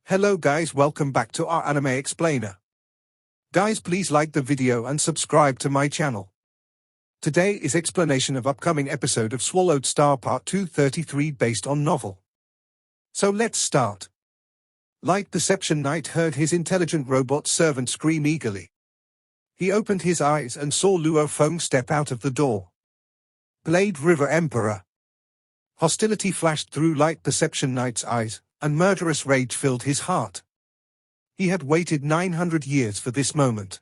Hello guys, welcome back to our anime explainer. Guys, please like the video and subscribe to my channel. Today is explanation of upcoming episode of Swallowed Star Part 233 based on novel. So let's start. Light Perception Knight heard his intelligent robot servant scream eagerly. He opened his eyes and saw Luo Feng step out of the door. Blade River Emperor. Hostility flashed through Light Perception Knight's eyes, and murderous rage filled his heart. He had waited 900 years for this moment.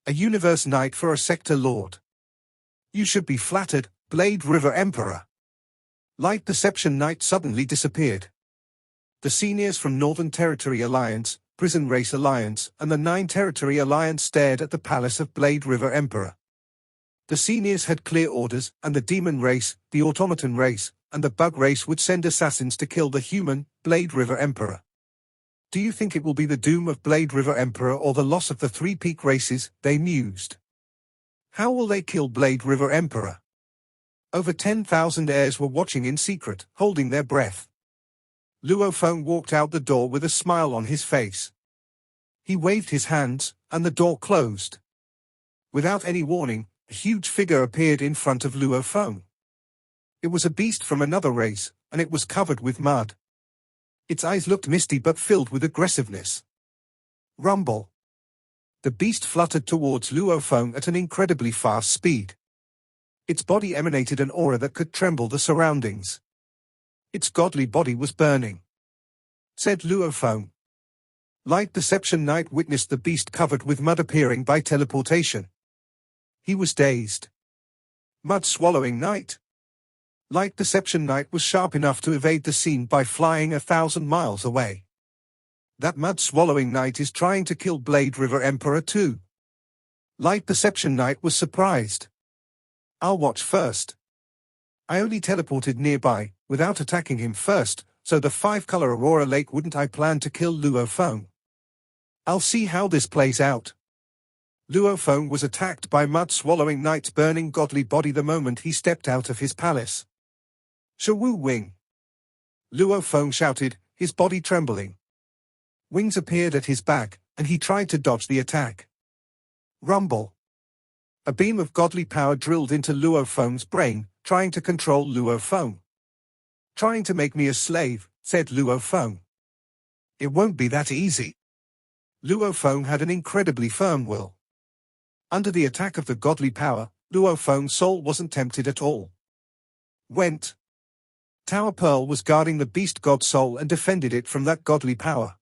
A universe knight for a sector lord. You should be flattered, Blade River Emperor. Light Perception Knight suddenly disappeared. The seniors from Northern Territory Alliance, Prison Race Alliance, and the Nine Territory Alliance stared at the palace of Blade River Emperor. The seniors had clear orders, and the demon race, the automaton race, and the bug race would send assassins to kill the human, Blade River Emperor. Do you think it will be the doom of Blade River Emperor or the loss of the three peak races? They mused. How will they kill Blade River Emperor? Over 10,000 heirs were watching in secret, holding their breath. Luo Feng walked out the door with a smile on his face. He waved his hands, and the door closed. Without any warning, a huge figure appeared in front of Luo Feng. It was a beast from another race, and it was covered with mud. Its eyes looked misty but filled with aggressiveness. Rumble. The beast fluttered towards Luo Feng at an incredibly fast speed. Its body emanated an aura that could tremble the surroundings. Its godly body was burning. Said Luo Feng. Light Perception Knight witnessed the beast covered with mud appearing by teleportation. He was dazed. Mud-swallowing Knight. Light Perception Knight was sharp enough to evade the scene by flying 1,000 miles away. That mud-swallowing Knight is trying to kill Blade River Emperor too. Light Perception Knight was surprised. I'll watch first. I only teleported nearby, without attacking him first, so the five-color Aurora Lake wouldn't I plan to kill Luo Feng. I'll see how this plays out. Luo Feng was attacked by mud-swallowing Knight's burning godly body the moment he stepped out of his palace. Shawu Wing! Luo Feng shouted, his body trembling. Wings appeared at his back, and he tried to dodge the attack. Rumble! A beam of godly power drilled into Luo Feng's brain, trying to control Luo Feng. Trying to make me a slave, said Luo Feng. It won't be that easy. Luo Feng had an incredibly firm will. Under the attack of the godly power, Luo Feng's soul wasn't tempted at all. Went. Tower Pearl was guarding the beast god soul and defended it from that godly power.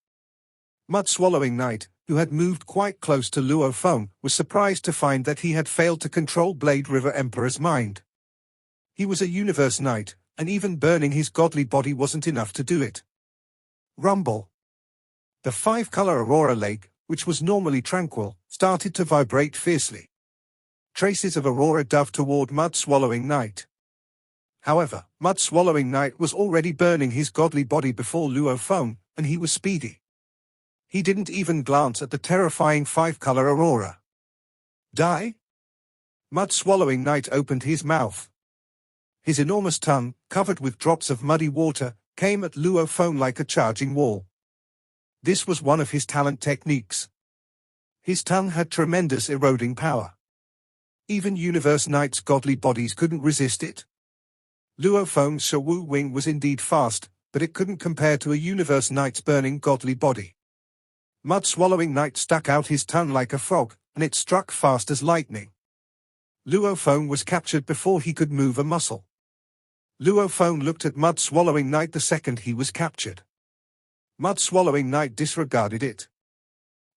Mud-swallowing Knight, who had moved quite close to Luo Feng, was surprised to find that he had failed to control Blade River Emperor's mind. He was a universe knight, and even burning his godly body wasn't enough to do it. Rumble. The five-color Aurora Lake, which was normally tranquil, started to vibrate fiercely. Traces of Aurora dove toward Mud-swallowing Knight. However, Mud-swallowing Knight was already burning his godly body before Luo Feng, and he was speedy. He didn't even glance at the terrifying five-color Aurora. Die? Mud-swallowing Knight opened his mouth. His enormous tongue, covered with drops of muddy water, came at Luo Feng like a charging wall. This was one of his talent techniques. His tongue had tremendous eroding power. Even Universe Knights' godly bodies couldn't resist it. Luo Feng's Shawu Wing was indeed fast, but it couldn't compare to a Universe Knight's burning godly body. Mud-swallowing Knight stuck out his tongue like a frog, and it struck fast as lightning. Luo Feng was captured before he could move a muscle. Luo Feng looked at Mud-swallowing Knight the second he was captured. Mud-swallowing Knight disregarded it.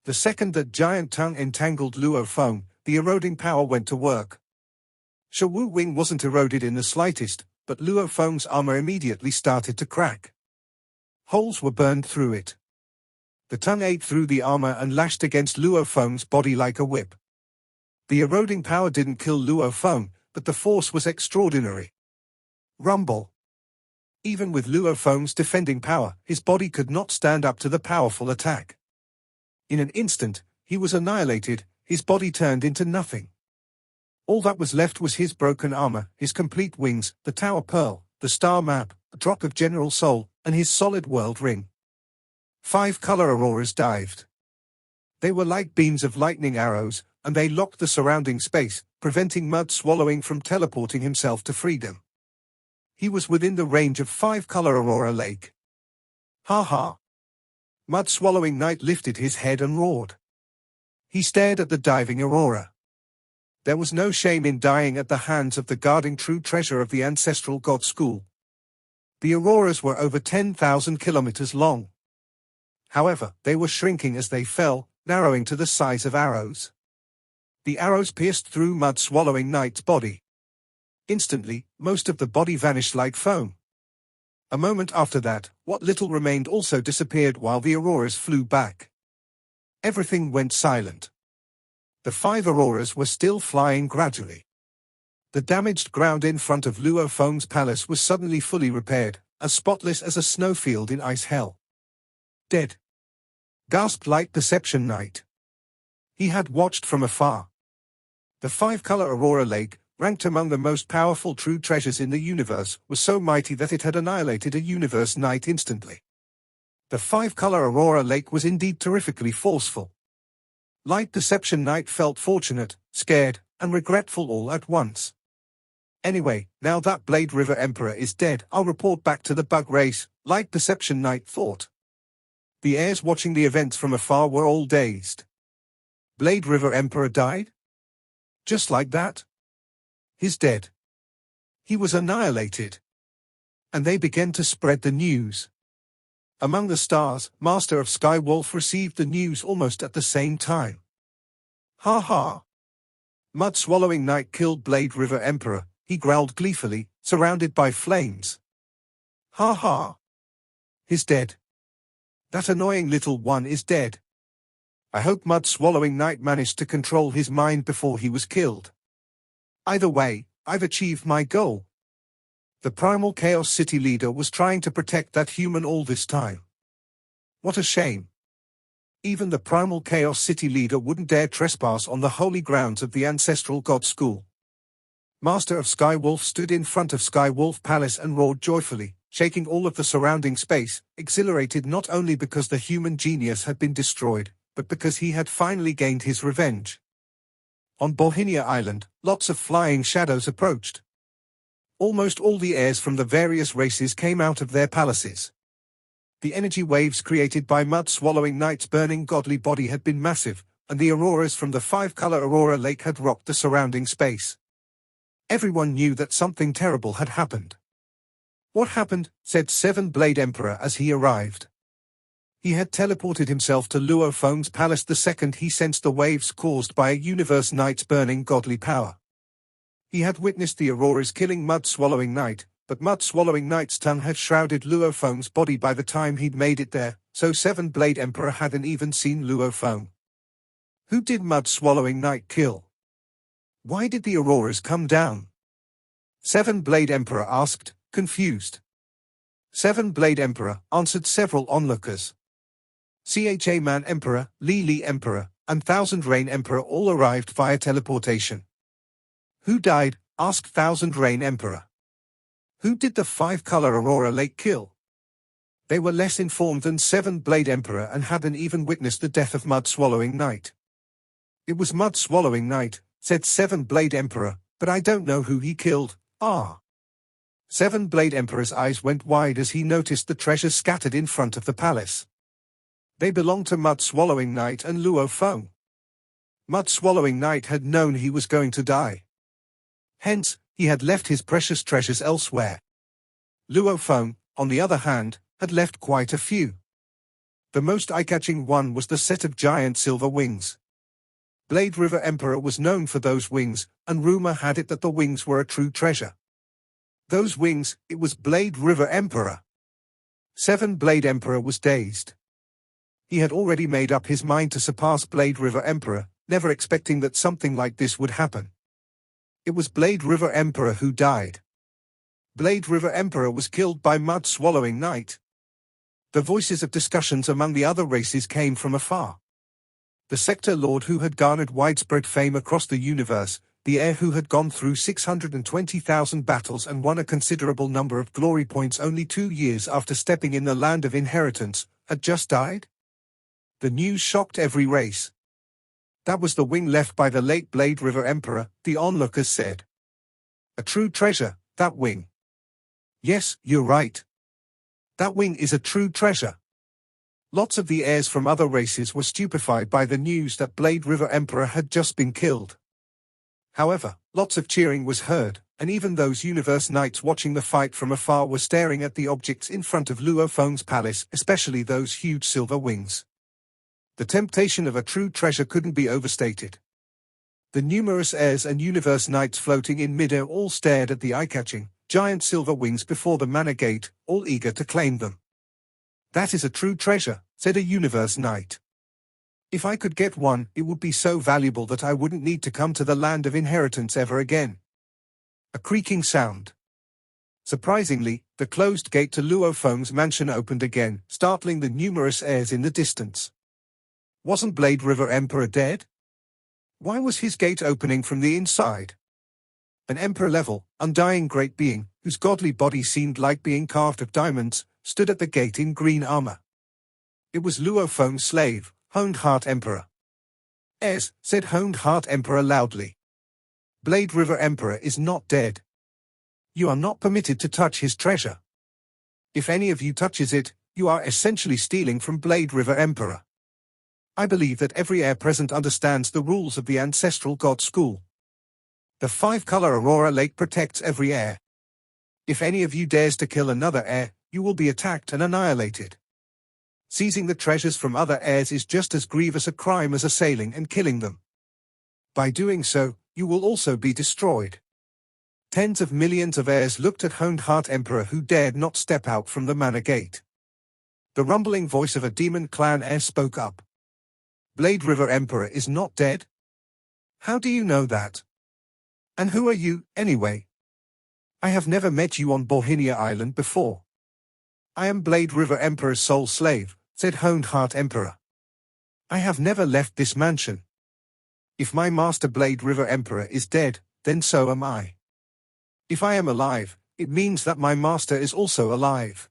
The second that giant tongue entangled Luo Feng, the eroding power went to work. Shawu Wing wasn't eroded in the slightest, but Luo Feng's armor immediately started to crack. Holes were burned through it. The tongue ate through the armor and lashed against Luo Feng's body like a whip. The eroding power didn't kill Luo Feng, but the force was extraordinary. Rumble. Even with Luo Feng's defending power, his body could not stand up to the powerful attack. In an instant, he was annihilated, his body turned into nothing. All that was left was his broken armor, his complete wings, the Tower Pearl, the star map, a drop of General Soul, and his solid world ring. 5-color auroras dived. They were like beams of lightning arrows, and they locked the surrounding space, preventing Mud Swallowing from teleporting himself to freedom. He was within the range of 5-color Aurora Lake. Ha ha! Mud Swallowing Knight lifted his head and roared. He stared at the diving Aurora. There was no shame in dying at the hands of the guarding true treasure of the ancestral god school. The auroras were over 10,000 kilometers long. However, they were shrinking as they fell, narrowing to the size of arrows. The arrows pierced through Mud Swallowing Knight's body. Instantly, most of the body vanished like foam. A moment after that, what little remained also disappeared while the auroras flew back. Everything went silent. The 5 auroras were still flying gradually. The damaged ground in front of Luo Feng's palace was suddenly fully repaired, as spotless as a snowfield in ice hell. Dead! Gasped Light Perception Knight. He had watched from afar. The 5-color Aurora Lake, ranked among the most powerful true treasures in the universe, was so mighty that it had annihilated a universe knight instantly. The 5-color Aurora Lake was indeed terrifically forceful. Light Perception Knight felt fortunate, scared, and regretful all at once. Anyway, now that Blade River Emperor is dead, I'll report back to the bug race, Light Perception Knight thought. The heirs watching the events from afar were all dazed. Blade River Emperor died? Just like that? He's dead. He was annihilated. And they began to spread the news. Among the stars, Master of Skywolf received the news almost at the same time. Ha ha! Mud Swallowing Knight killed Blade River Emperor, he growled gleefully, surrounded by flames. Ha ha! He's dead. That annoying little one is dead. I hope Mud Swallowing Knight managed to control his mind before he was killed. Either way, I've achieved my goal. The Primal Chaos City leader was trying to protect that human all this time. What a shame. Even the Primal Chaos City leader wouldn't dare trespass on the holy grounds of the ancestral god school. Master of Skywolf stood in front of Skywolf Palace and roared joyfully, shaking all of the surrounding space, exhilarated not only because the human genius had been destroyed, but because he had finally gained his revenge. On Bohinia Island, lots of flying shadows approached. Almost all the heirs from the various races came out of their palaces. The energy waves created by Mud Swallowing Knight's burning godly body had been massive, and the auroras from the 5-color Aurora Lake had rocked the surrounding space. Everyone knew that something terrible had happened. What happened? Said 7-Blade Emperor as he arrived. He had teleported himself to Luo Feng's palace the second he sensed the waves caused by a universe knight's burning godly power. He had witnessed the auroras killing Mud Swallowing Knight, but Mud Swallowing Knight's tongue had shrouded Luo Feng's body by the time he'd made it there, so 7-Blade Emperor hadn't even seen Luo Feng. Who did Mud Swallowing Knight kill? Why did the auroras come down? 7-Blade Emperor asked, confused. 7-Blade Emperor answered several onlookers. Cha Man Emperor, Li Emperor, and Thousand Rain Emperor all arrived via teleportation. Who died? Asked Thousand Rain Emperor. Who did the 5-color Aurora Lake kill? They were less informed than 7-Blade Emperor and hadn't even witnessed the death of Mud Swallowing Knight. It was Mud Swallowing Knight, said 7-Blade Emperor, but I don't know who he killed. 7-Blade Emperor's eyes went wide as he noticed the treasures scattered in front of the palace. They belonged to Mud Swallowing Knight and Luo Feng. Mud Swallowing Knight had known he was going to die. Hence, he had left his precious treasures elsewhere. Luo Feng, on the other hand, had left quite a few. The most eye-catching one was the set of giant silver wings. Blade River Emperor was known for those wings, and rumor had it that the wings were a true treasure. Those wings, it was Blade River Emperor. 7-Blade Emperor was dazed. He had already made up his mind to surpass Blade River Emperor, never expecting that something like this would happen. It was Blade River Emperor who died. Blade River Emperor was killed by Mud Swallowing Knight. The voices of discussions among the other races came from afar. The Sector Lord who had garnered widespread fame across the universe, the heir who had gone through 620,000 battles and won a considerable number of glory points only 2 years after stepping in the land of inheritance, had just died? The news shocked every race. That was the wing left by the late Blade River Emperor, the onlookers said. A true treasure, that wing. Yes, you're right. That wing is a true treasure. Lots of the heirs from other races were stupefied by the news that Blade River Emperor had just been killed. However, lots of cheering was heard, and even those Universe Knights watching the fight from afar were staring at the objects in front of Luo Feng's palace, especially those huge silver wings. The temptation of a true treasure couldn't be overstated. The numerous heirs and Universe Knights floating in midair all stared at the eye-catching, giant silver wings before the Manor Gate, all eager to claim them. That is a true treasure, said a Universe Knight. If I could get one, it would be so valuable that I wouldn't need to come to the land of inheritance ever again. A creaking sound. Surprisingly, the closed gate to Luo Feng's mansion opened again, startling the numerous heirs in the distance. Wasn't Blade River Emperor dead? Why was his gate opening from the inside? An emperor-level, undying great being, whose godly body seemed like being carved of diamonds, stood at the gate in green armor. It was Luo Feng's slave, Honed Heart Emperor. "Yes," said Honed Heart Emperor loudly. "Blade River Emperor is not dead. You are not permitted to touch his treasure. If any of you touches it, you are essentially stealing from Blade River Emperor. I believe that every heir present understands the rules of the ancestral god school. The 5-color Aurora Lake protects every heir. If any of you dares to kill another heir, you will be attacked and annihilated. Seizing the treasures from other heirs is just as grievous a crime as assailing and killing them. By doing so, you will also be destroyed." Tens of millions of heirs looked at Honed Heart Emperor, who dared not step out from the Manor Gate. The rumbling voice of a demon clan heir spoke up. "Blade River Emperor is not dead? How do you know that? And who are you, anyway? I have never met you on Bohinia Island before." "I am Blade River Emperor's sole slave," said Honed Heart Emperor. "I have never left this mansion. If my master Blade River Emperor is dead, then so am I. If I am alive, it means that my master is also alive.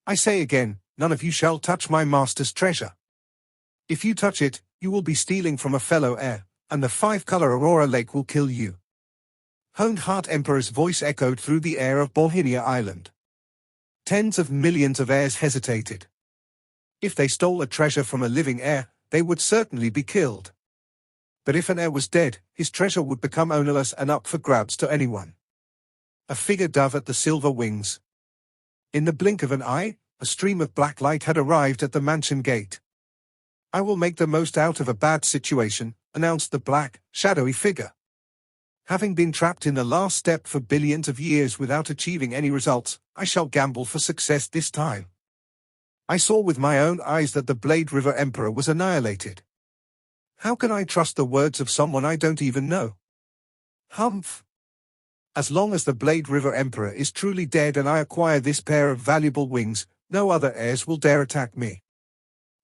I say again, none of you shall touch my master's treasure. If you touch it, you will be stealing from a fellow heir, and the 5-color Aurora Lake will kill you." Honed Heart Emperor's voice echoed through the air of Bohinia Island. Tens of millions of heirs hesitated. If they stole a treasure from a living heir, they would certainly be killed. But if an heir was dead, his treasure would become ownerless and up for grabs to anyone. A figure dove at the silver wings. In the blink of an eye, a stream of black light had arrived at the mansion gate. "I will make the most out of a bad situation," announced the black, shadowy figure. "Having been trapped in the last step for billions of years without achieving any results, I shall gamble for success this time. I saw with my own eyes that the Blade River Emperor was annihilated. How can I trust the words of someone I don't even know? Humph. As long as the Blade River Emperor is truly dead and I acquire this pair of valuable wings, no other heirs will dare attack me.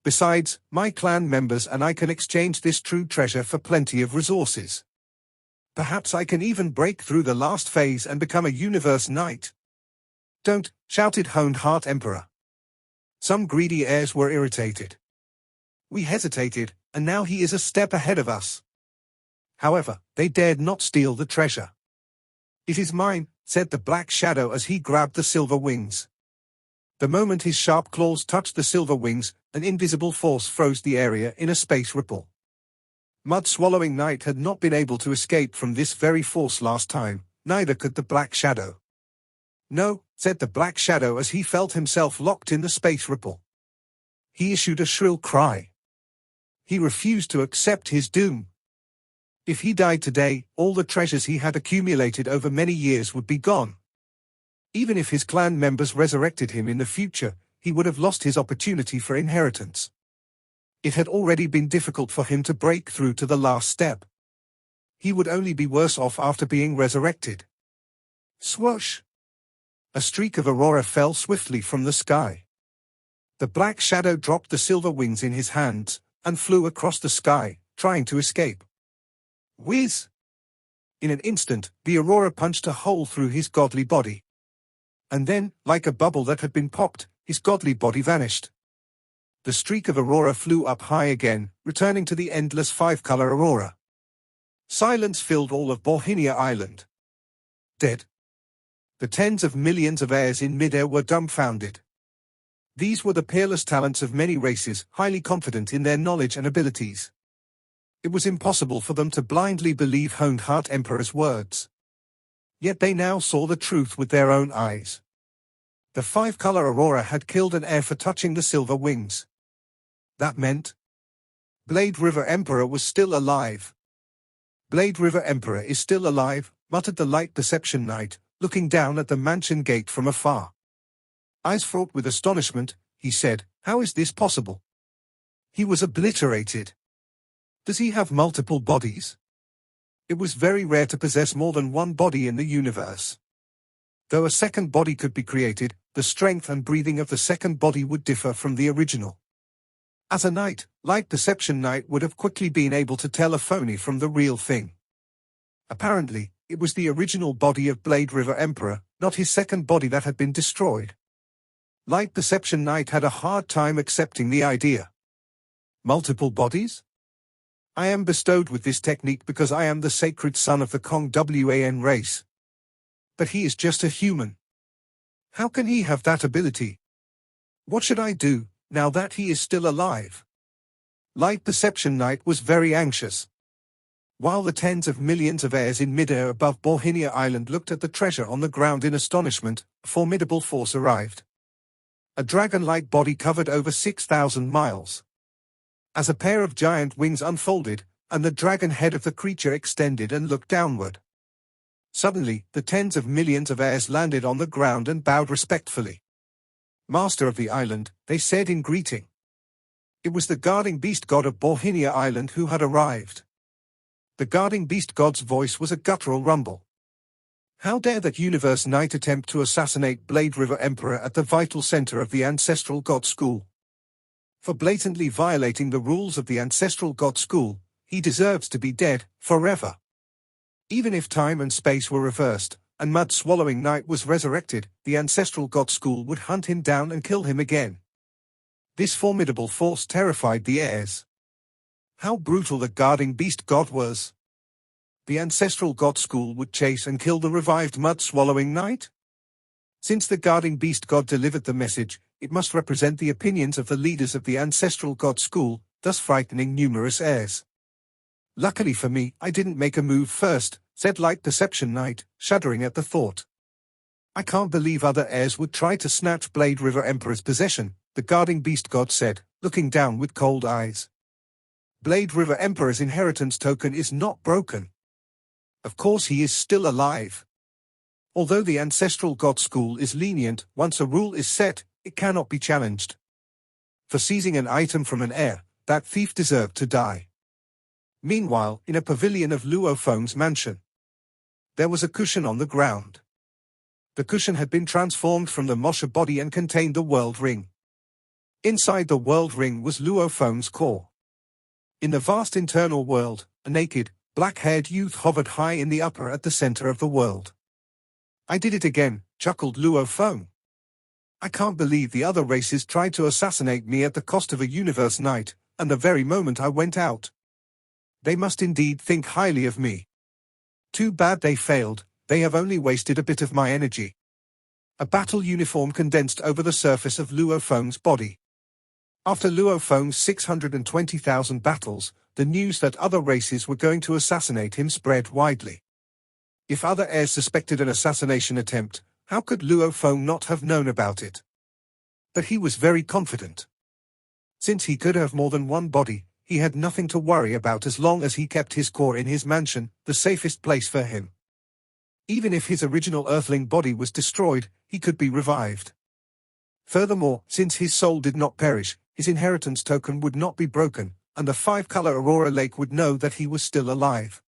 Besides, my clan members and I can exchange this true treasure for plenty of resources. Perhaps I can even break through the last phase and become a Universe Knight." "Don't," shouted Honed Heart Emperor. Some greedy heirs were irritated. "We hesitated, and now he is a step ahead of us." However, they dared not steal the treasure. "It is mine," said the Black Shadow as he grabbed the silver wings. The moment his sharp claws touched the silver wings, an invisible force froze the area in a space ripple. Mud-swallowing Knight had not been able to escape from this very force last time, neither could the Black Shadow. "No," said the Black Shadow as he felt himself locked in the space ripple. He issued a shrill cry. He refused to accept his doom. If he died today, all the treasures he had accumulated over many years would be gone. Even if his clan members resurrected him in the future, he would have lost his opportunity for inheritance. It had already been difficult for him to break through to the last step. He would only be worse off after being resurrected. Swoosh! A streak of aurora fell swiftly from the sky. The Black Shadow dropped the silver wings in his hands, and flew across the sky, trying to escape. Whiz! In an instant, the aurora punched a hole through his godly body. And then, like a bubble that had been popped, his godly body vanished. The streak of aurora flew up high again, returning to the endless five-color aurora. Silence filled all of Bauhinia Island. Dead. The tens of millions of heirs in midair were dumbfounded. These were the peerless talents of many races, highly confident in their knowledge and abilities. It was impossible for them to blindly believe Honed Heart Emperor's words. Yet they now saw the truth with their own eyes. The five-color aurora had killed an heir for touching the silver wings. That meant Blade River Emperor was still alive. Blade River Emperor is still alive, muttered the Light Perception Knight, looking down at the mansion gate from afar. Eyes fraught with astonishment, he said, "How is this possible? He was obliterated. Does he have multiple bodies?" It was very rare to possess more than one body in the universe. Though a second body could be created, the strength and breathing of the second body would differ from the original. As a knight, Light Perception Knight would have quickly been able to tell a phony from the real thing. Apparently, it was the original body of Blade River Emperor, not his second body that had been destroyed. Light Perception Knight had a hard time accepting the idea. Multiple bodies? I am bestowed with this technique because I am the sacred son of the Kong Wan race. But he is just a human. How can he have that ability? What should I do, now that he is still alive? Light Perception Knight was very anxious. While the tens of millions of heirs in midair above Bauhinia Island looked at the treasure on the ground in astonishment, a formidable force arrived. A dragon-like body covered over 6,000 miles. As a pair of giant wings unfolded, and the dragon head of the creature extended and looked downward. Suddenly, the tens of millions of heirs landed on the ground and bowed respectfully. "Master of the island," they said in greeting. It was the guarding beast god of Bauhinia Island who had arrived. The guarding beast god's voice was a guttural rumble. How dare that universe knight attempt to assassinate Blade River Emperor at the vital center of the ancestral god school? For blatantly violating the rules of the ancestral god school, he deserves to be dead, forever. Even if time and space were reversed, and Mud-Swallowing Knight was resurrected, the ancestral god school would hunt him down and kill him again. This formidable force terrified the heirs. How brutal the guarding beast god was. The ancestral god school would chase and kill the revived Mud-Swallowing Knight? Since the guarding beast god delivered the message, it must represent the opinions of the leaders of the ancestral god school, thus frightening numerous heirs. "Luckily for me, I didn't make a move first," said Light Perception Knight, shuddering at the thought. "I can't believe other heirs would try to snatch Blade River Emperor's possession," the guarding beast god said, looking down with cold eyes. "Blade River Emperor's inheritance token is not broken. Of course he is still alive. Although the ancestral god school is lenient, once a rule is set, it cannot be challenged. For seizing an item from an heir, that thief deserved to die." Meanwhile, in a pavilion of Luo Feng's mansion, there was a cushion on the ground. The cushion had been transformed from the Mosha body and contained the world ring. Inside the world ring was Luo Feng's core. In the vast internal world, a naked, black-haired youth hovered high in the upper at the center of the world. "I did it again," chuckled Luo Feng. "I can't believe the other races tried to assassinate me at the cost of a universe knight, and the very moment I went out. They must indeed think highly of me. Too bad they failed, they have only wasted a bit of my energy." A battle uniform condensed over the surface of Luo Feng's body. After Luo Feng's 620,000 battles, the news that other races were going to assassinate him spread widely. If other heirs suspected an assassination attempt, how could Luo Feng not have known about it? But he was very confident. Since he could have more than one body, he had nothing to worry about as long as he kept his core in his mansion, the safest place for him. Even if his original earthling body was destroyed, he could be revived. Furthermore, since his soul did not perish, his inheritance token would not be broken, and the five-color Aurora Lake would know that he was still alive.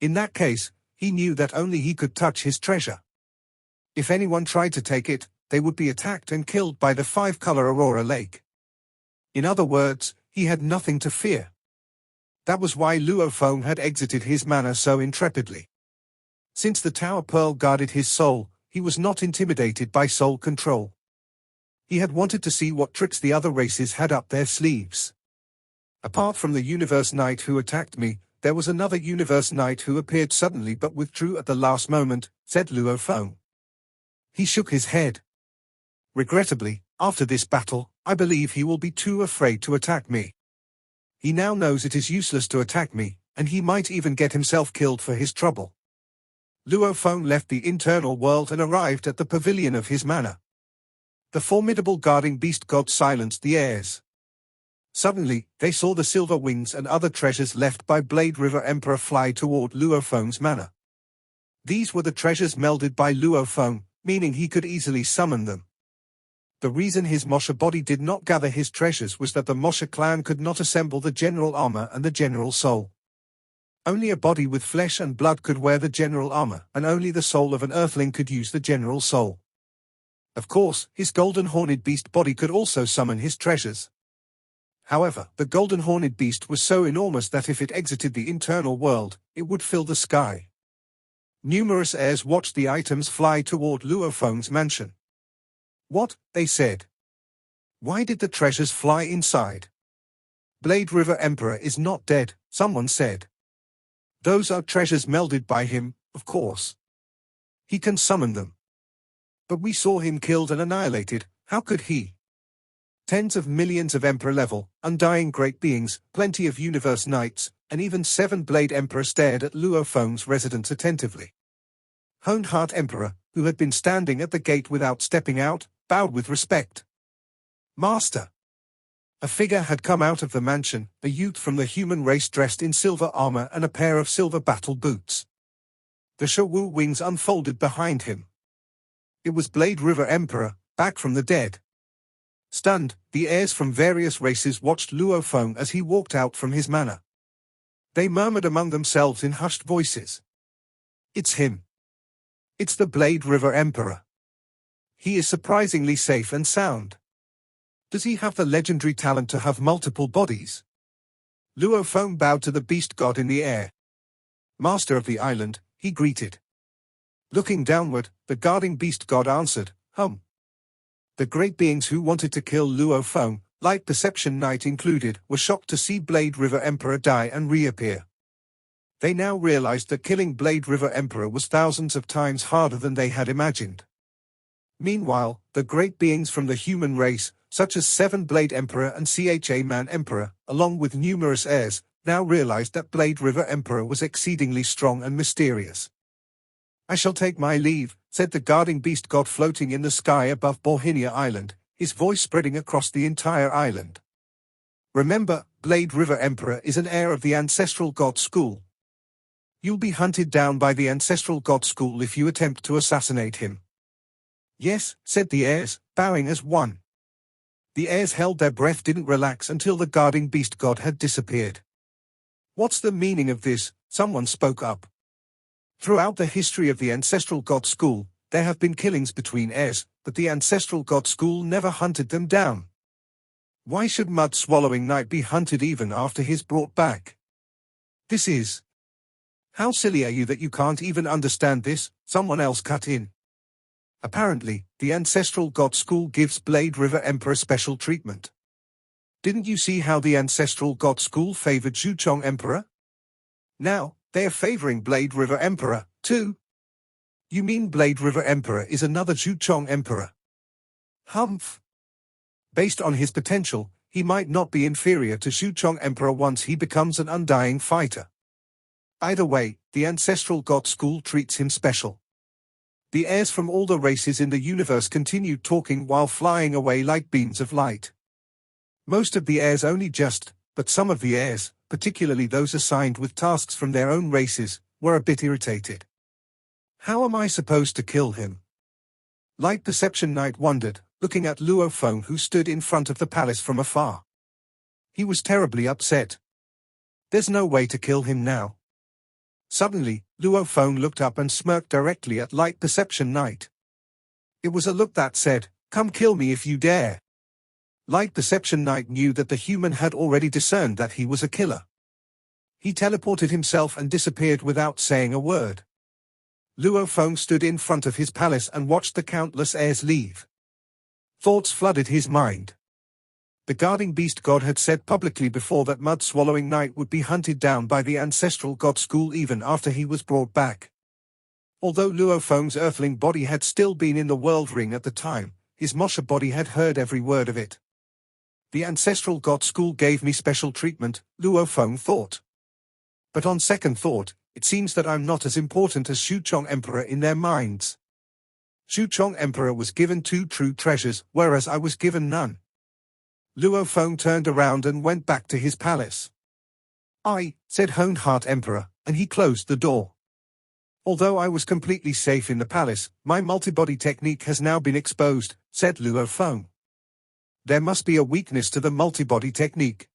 In that case, he knew that only he could touch his treasure. If anyone tried to take it, they would be attacked and killed by the five-color Aurora Lake. In other words, he had nothing to fear. That was why Luo Feng had exited his manor so intrepidly. Since the Tower Pearl guarded his soul, he was not intimidated by soul control. He had wanted to see what tricks the other races had up their sleeves. Apart from the Universe Knight who attacked me, there was another Universe Knight who appeared suddenly but withdrew at the last moment, said Luo Feng. He shook his head. Regrettably, after this battle, I believe he will be too afraid to attack me. He now knows it is useless to attack me, and he might even get himself killed for his trouble. Luo Feng left the internal world and arrived at the pavilion of his manor. The formidable guarding beast god silenced the airs. Suddenly, they saw the silver wings and other treasures left by Blade River Emperor fly toward Luo Feng's manor. These were the treasures melded by Luo Feng, meaning he could easily summon them. The reason his Mosha body did not gather his treasures was that the Mosha clan could not assemble the general armor and the general soul. Only a body with flesh and blood could wear the general armor, and only the soul of an earthling could use the general soul. Of course, his golden horned beast body could also summon his treasures. However, the golden horned beast was so enormous that if it exited the internal world, it would fill the sky. Numerous heirs watched the items fly toward Luo Feng's mansion. What, they said. Why did the treasures fly inside? Blade River Emperor is not dead, someone said. Those are treasures melded by him, of course. He can summon them. But we saw him killed and annihilated, how could he? Tens of millions of Emperor-level, undying great beings, plenty of Universe Knights, and even 7-Blade Emperor stared at Luo Feng's residence attentively. Honeheart Emperor, who had been standing at the gate without stepping out, bowed with respect. Master. A figure had come out of the mansion, a youth from the human race dressed in silver armor and a pair of silver battle boots. The Shawu wings unfolded behind him. It was Blade River Emperor, back from the dead. Stunned, the heirs from various races watched Luo Feng as he walked out from his manor. They murmured among themselves in hushed voices. It's him. It's the Blade River Emperor. He is surprisingly safe and sound. Does he have the legendary talent to have multiple bodies? Luo Feng bowed to the beast god in the air. Master of the island, he greeted. Looking downward, the guarding beast god answered, The great beings who wanted to kill Luo Feng, Light Perception Knight included, were shocked to see Blade River Emperor die and reappear. They now realized that killing Blade River Emperor was thousands of times harder than they had imagined. Meanwhile, the great beings from the human race, such as 7-Blade Emperor and Cha-Man Emperor, along with numerous heirs, now realized that Blade River Emperor was exceedingly strong and mysterious. I shall take my leave, said the guarding beast god floating in the sky above Borhinia Island, his voice spreading across the entire island. Remember, Blade River Emperor is an heir of the Ancestral God School. You'll be hunted down by the Ancestral God School if you attempt to assassinate him. Yes, said the heirs, bowing as one. The heirs held their breath, didn't relax until the guarding beast god had disappeared. What's the meaning of this? Someone spoke up. Throughout the history of the Ancestral God School, there have been killings between heirs, but the Ancestral God School never hunted them down. Why should Mud-Swallowing Knight be hunted even after he's brought back? This is... How silly are you that you can't even understand this? Someone else cut in. Apparently, the Ancestral God School gives Blade River Emperor special treatment. Didn't you see how the Ancestral God School favored Zhuchong Emperor? Now, they are favoring Blade River Emperor, too. You mean Blade River Emperor is another Zhuchong Emperor? Humph. Based on his potential, he might not be inferior to Zhuchong Emperor once he becomes an undying fighter. Either way, the Ancestral God School treats him special. The heirs from all the races in the universe continued talking while flying away like beams of light. Most of the heirs only just, but some of the heirs, particularly those assigned with tasks from their own races, were a bit irritated. How am I supposed to kill him? Light Perception Knight wondered, looking at Luo Feng who stood in front of the palace from afar. He was terribly upset. There's no way to kill him now. Suddenly, Luo Feng looked up and smirked directly at Light Perception Knight. It was a look that said, "Come kill me if you dare." Light Perception Knight knew that the human had already discerned that he was a killer. He teleported himself and disappeared without saying a word. Luo Feng stood in front of his palace and watched the countless heirs leave. Thoughts flooded his mind. The guarding beast god had said publicly before that mud-swallowing knight would be hunted down by the ancestral god school even after he was brought back. Although Luo Feng's earthling body had still been in the world ring at the time, his Mosha body had heard every word of it. The ancestral god school gave me special treatment, Luo Feng thought. But on second thought, it seems that I'm not as important as Xuchong Emperor in their minds. Xuchong Emperor was given 2 true treasures, whereas I was given none. Luo Feng turned around and went back to his palace. I, said Honeheart Emperor, and he closed the door. Although I was completely safe in the palace, my multibody technique has now been exposed, said Luo Feng. There must be a weakness to the multibody technique.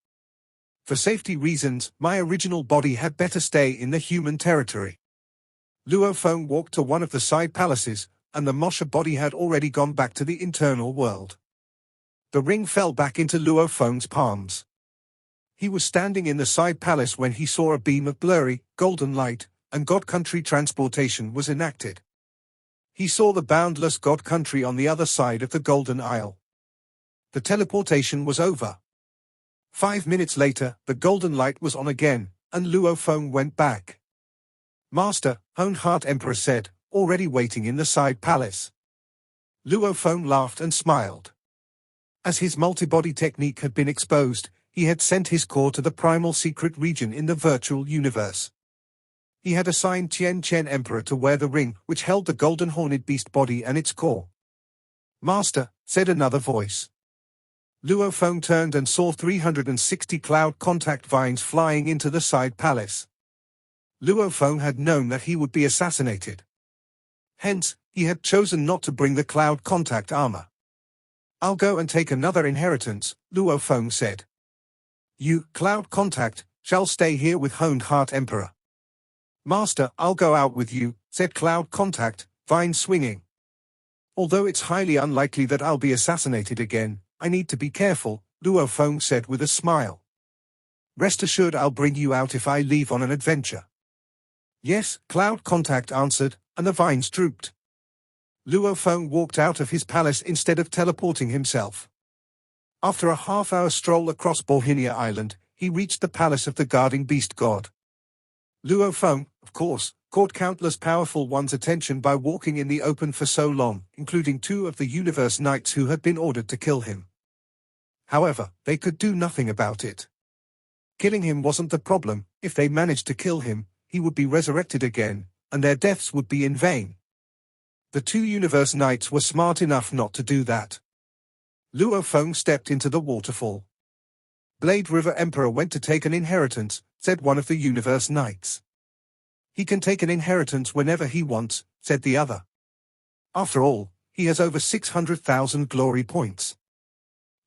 For safety reasons, my original body had better stay in the human territory. Luo Feng walked to one of the side palaces, and the Mosha body had already gone back to the internal world. The ring fell back into Luo Feng's palms. He was standing in the side palace when he saw a beam of blurry, golden light, and God Country transportation was enacted. He saw the boundless God Country on the other side of the Golden Isle. The teleportation was over. 5 minutes later, the golden light was on again, and Luo Feng went back. Master, Honeheart Emperor said, already waiting in the side palace. Luo Feng laughed and smiled. As his multibody technique had been exposed, he had sent his core to the primal secret region in the virtual universe. He had assigned Tian Chen Emperor to wear the ring which held the golden horned beast body and its core. Master, said another voice. Luo Feng turned and saw 360 cloud contact vines flying into the side palace. Luo Feng had known that he would be assassinated. Hence, he had chosen not to bring the cloud contact armor. I'll go and take another inheritance, Luo Feng said. You, cloud contact, shall stay here with Honeheart Emperor. Master, I'll go out with you, said cloud contact, vine swinging. Although it's highly unlikely that I'll be assassinated again, I need to be careful, Luo Feng said with a smile. Rest assured I'll bring you out if I leave on an adventure. Yes, cloud contact answered, and the vines drooped. Luo Feng walked out of his palace instead of teleporting himself. After a half-hour stroll across Bohinia Island, he reached the palace of the guarding beast god. Luo Feng, of course, caught countless powerful ones' attention by walking in the open for so long, including 2 of the universe knights who had been ordered to kill him. However, they could do nothing about it. Killing him wasn't the problem. If they managed to kill him, he would be resurrected again, and their deaths would be in vain. The 2 universe knights were smart enough not to do that. Luo Feng stepped into the waterfall. Blade River Emperor went to take an inheritance, said one of the universe knights. He can take an inheritance whenever he wants, said the other. After all, he has over 600,000 glory points.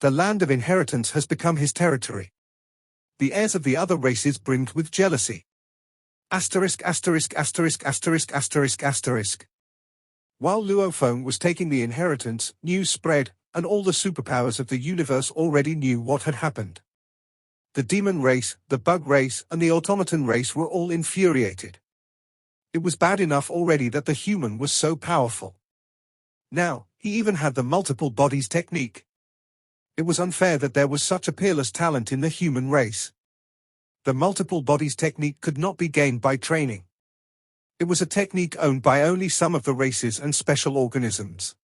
The land of inheritance has become his territory. The heirs of the other races brimmed with jealousy. Asterisk asterisk asterisk asterisk asterisk asterisk. While Luo Feng was taking the inheritance, news spread, and all the superpowers of the universe already knew what had happened. The demon race, the bug race, and the automaton race were all infuriated. It was bad enough already that the human was so powerful. Now, he even had the multiple bodies technique. It was unfair that there was such a peerless talent in the human race. The multiple bodies technique could not be gained by training. It was a technique owned by only some of the races and special organisms.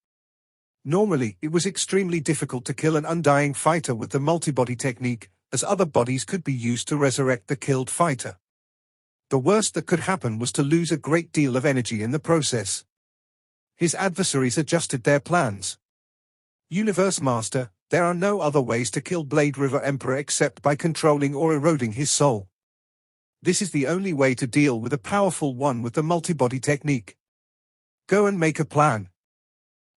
Normally, it was extremely difficult to kill an undying fighter with the multibody technique, as other bodies could be used to resurrect the killed fighter. The worst that could happen was to lose a great deal of energy in the process. His adversaries adjusted their plans. Universe Master, there are no other ways to kill Blade River Emperor except by controlling or eroding his soul. This is the only way to deal with a powerful one with the multibody technique. Go and make a plan.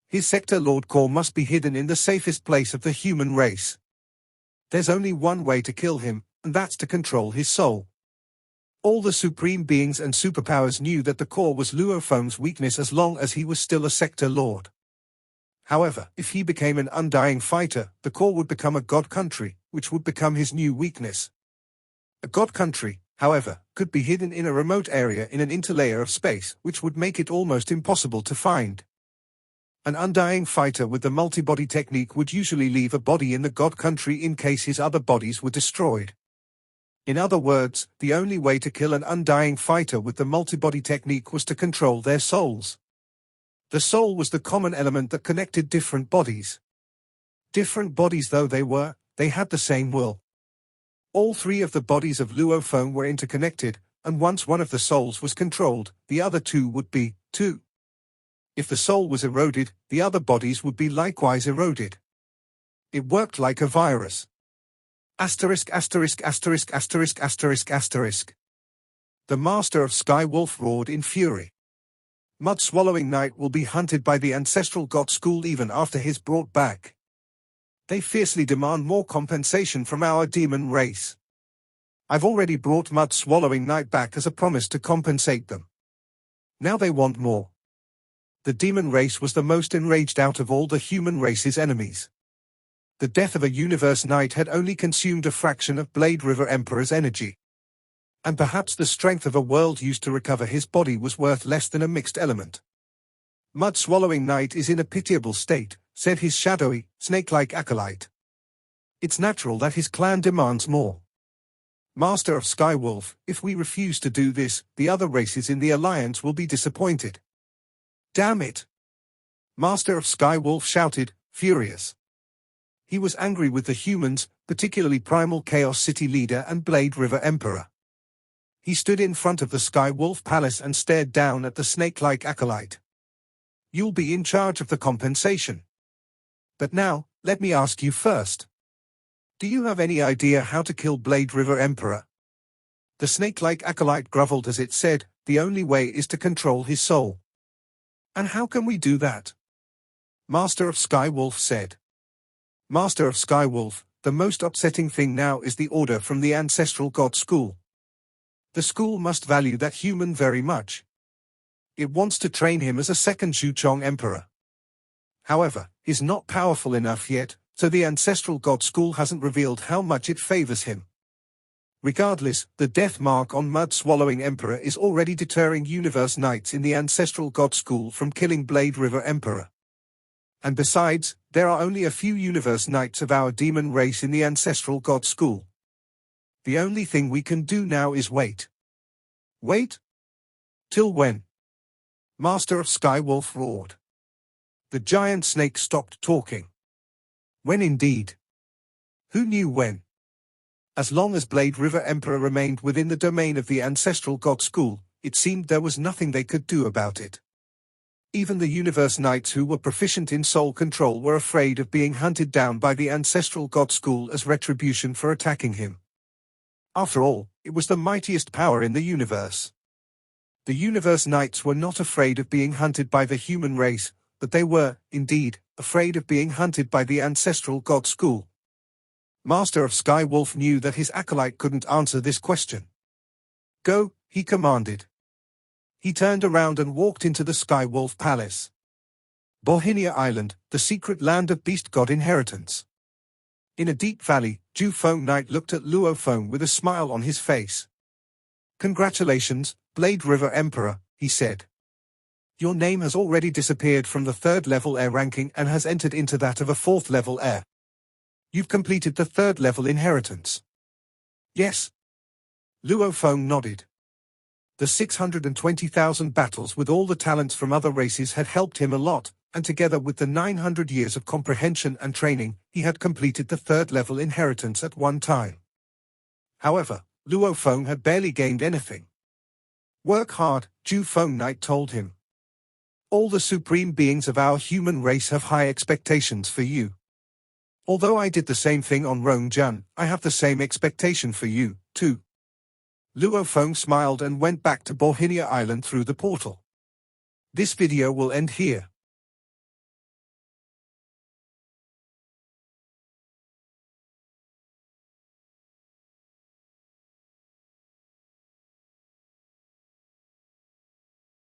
His Sector Lord core must be hidden in the safest place of the human race. There's only one way to kill him, and that's to control his soul. All the supreme beings and superpowers knew that the core was Luo Feng's weakness as long as he was still a Sector Lord. However, if he became an undying fighter, the core would become a god country, which would become his new weakness. A god country, however, could be hidden in a remote area in an interlayer of space, which would make it almost impossible to find. An undying fighter with the multi-body technique would usually leave a body in the god country in case his other bodies were destroyed. In other words, the only way to kill an undying fighter with the multi-body technique was to control their souls. The soul was the common element that connected different bodies. Different bodies though they were, they had the same will. All three of the bodies of Luo Feng were interconnected, and once one of the souls was controlled, the other two would be, too. If the soul was eroded, the other bodies would be likewise eroded. It worked like a virus. Asterisk asterisk asterisk asterisk asterisk asterisk. The master of Sky Wolf roared in fury. Mud-swallowing Knight will be hunted by the ancestral god school even after he's brought back. They fiercely demand more compensation from our demon race. I've already brought Mud-swallowing Knight back as a promise to compensate them. Now they want more. The demon race was the most enraged out of all the human race's enemies. The death of a universe knight had only consumed a fraction of Blade River Emperor's energy. And perhaps the strength of a world used to recover his body was worth less than a mixed element. Mud-swallowing Knight is in a pitiable state, said his shadowy, snake-like acolyte. It's natural that his clan demands more. Master of Skywolf, if we refuse to do this, the other races in the Alliance will be disappointed. Damn it! Master of Skywolf shouted, furious. He was angry with the humans, particularly Primal Chaos City leader and Blade River Emperor. He stood in front of the Skywolf Palace and stared down at the snake-like acolyte. You'll be in charge of the compensation. But now, let me ask you first. Do you have any idea how to kill Blade River Emperor? The snake-like acolyte grovelled as it said, the only way is to control his soul. And how can we do that? Master of Skywolf said. Master of Skywolf, the most upsetting thing now is the order from the ancestral god school. The school must value that human very much. It wants to train him as a second Zhuchong emperor. However, he's not powerful enough yet, so the ancestral god school hasn't revealed how much it favors him. Regardless, the death mark on Mud-swallowing Emperor is already deterring Universe Knights in the ancestral god school from killing Blade River Emperor. And besides, there are only a few Universe Knights of our demon race in the ancestral god school. The only thing we can do now is wait. Wait? Till when? Master of Skywolf roared. The giant snake stopped talking. When indeed? Who knew when? As long as Blade River Emperor remained within the domain of the ancestral god school, it seemed there was nothing they could do about it. Even the Universe Knights who were proficient in soul control were afraid of being hunted down by the ancestral god school as retribution for attacking him. After all, it was the mightiest power in the universe. The Universe Knights were not afraid of being hunted by the human race, but they were, indeed, afraid of being hunted by the ancestral god school. Master of Skywolf knew that his acolyte couldn't answer this question. Go, he commanded. He turned around and walked into the Skywolf Palace. Bohinia Island, the secret land of beast god inheritance. In a deep valley, Zhu Feng Knight looked at Luo Feng with a smile on his face. Congratulations, Blade River Emperor, he said. Your name has already disappeared from the 3rd level heir ranking and has entered into that of a 4th level heir. You've completed the 3rd level inheritance. Yes. Luo Feng nodded. The 620,000 battles with all the talents from other races had helped him a lot, and together with the 900 years of comprehension and training, he had completed the 3rd level inheritance at one time. However, Luo Feng had barely gained anything. Work hard, Zhu Feng Knight told him. All the supreme beings of our human race have high expectations for you. Although I did the same thing on Rongjian, I have the same expectation for you, too. Luo Feng smiled and went back to Bohinia Island through the portal. This video will end here.